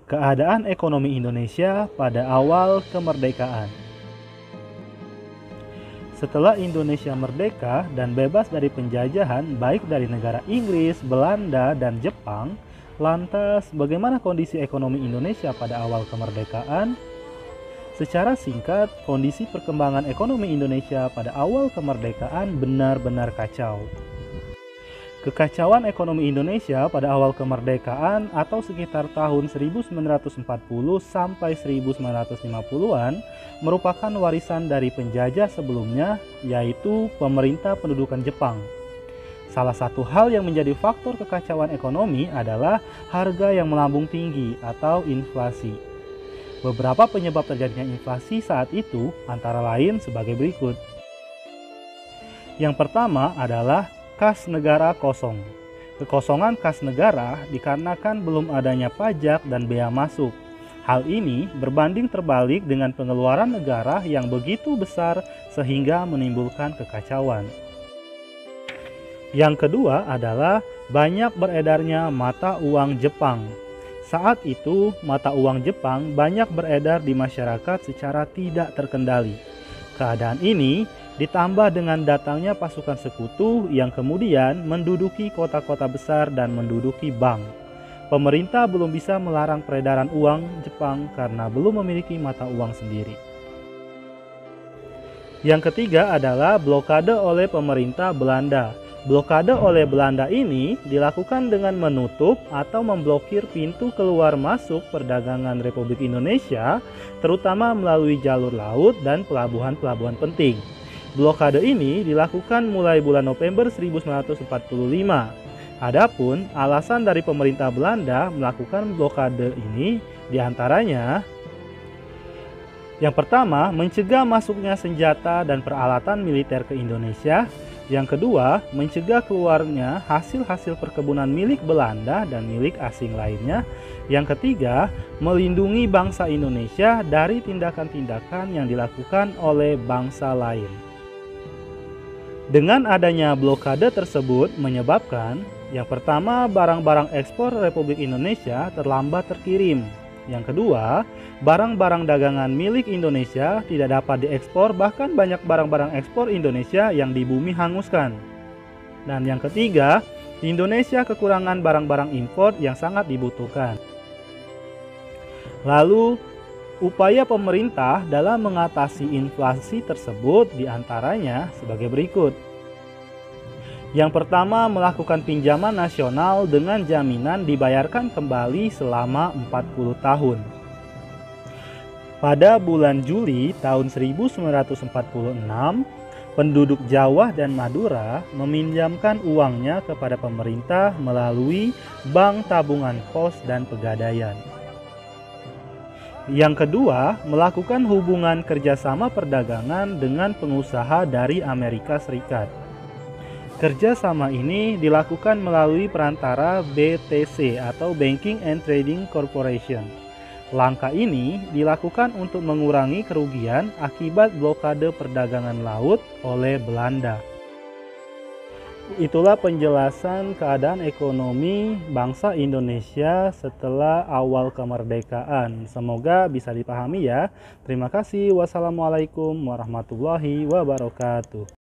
Keadaan ekonomi Indonesia pada awal kemerdekaan. Setelah Indonesia merdeka dan bebas dari penjajahan baik dari negara Inggris, Belanda, dan Jepang, lantas bagaimana kondisi ekonomi Indonesia pada awal kemerdekaan? Secara singkat, kondisi perkembangan ekonomi Indonesia pada awal kemerdekaan benar-benar kacau. Kekacauan ekonomi Indonesia pada awal kemerdekaan atau sekitar tahun 1940 sampai 1950-an merupakan warisan dari penjajah sebelumnya, yaitu pemerintah pendudukan Jepang. Salah satu hal yang menjadi faktor kekacauan ekonomi adalah harga yang melambung tinggi atau inflasi. Beberapa penyebab terjadinya inflasi saat itu antara lain sebagai berikut. Yang pertama adalah kas negara kosong. Kekosongan kas negara dikarenakan belum adanya pajak dan bea masuk. Hal ini berbanding terbalik dengan pengeluaran negara yang begitu besar sehingga menimbulkan kekacauan. Yang kedua adalah banyak beredarnya mata uang Jepang. Saat itu, mata uang Jepang banyak beredar di masyarakat secara tidak terkendali. Keadaan ini ditambah dengan datangnya pasukan sekutu yang kemudian menduduki kota-kota besar dan menduduki bank. Pemerintah belum bisa melarang peredaran uang Jepang karena belum memiliki mata uang sendiri. Yang ketiga adalah blokade oleh pemerintah Belanda. Blokade oleh Belanda ini dilakukan dengan menutup atau memblokir pintu keluar masuk perdagangan Republik Indonesia, terutama melalui jalur laut dan pelabuhan-pelabuhan penting. Blokade ini dilakukan mulai bulan November 1945. Adapun alasan dari pemerintah Belanda melakukan blokade ini diantaranya: yang pertama, mencegah masuknya senjata dan peralatan militer ke Indonesia. Yang kedua, mencegah keluarnya hasil-hasil perkebunan milik Belanda dan milik asing lainnya. Yang ketiga, melindungi bangsa Indonesia dari tindakan-tindakan yang dilakukan oleh bangsa lain. Dengan adanya blokade tersebut menyebabkan yang pertama, barang-barang ekspor Republik Indonesia terlambat terkirim. Yang kedua, barang-barang dagangan milik Indonesia tidak dapat diekspor, bahkan banyak barang-barang ekspor Indonesia yang di bumi hanguskan. Dan yang ketiga, Indonesia kekurangan barang-barang impor yang sangat dibutuhkan. Lalu, upaya pemerintah dalam mengatasi inflasi tersebut diantaranya sebagai berikut. Yang pertama, melakukan pinjaman nasional dengan jaminan dibayarkan kembali selama 40 tahun. Pada bulan Juli tahun 1946, penduduk Jawa dan Madura meminjamkan uangnya kepada pemerintah melalui Bank Tabungan Pos dan Pegadaian. Yang kedua, melakukan hubungan kerjasama perdagangan dengan pengusaha dari Amerika Serikat. Kerjasama ini dilakukan melalui perantara BTC atau Banking and Trading Corporation. Langkah ini dilakukan untuk mengurangi kerugian akibat blokade perdagangan laut oleh Belanda. Itulah penjelasan keadaan ekonomi bangsa Indonesia setelah awal kemerdekaan. Semoga bisa dipahami ya. Terima kasih. Wassalamualaikum warahmatullahi wabarakatuh.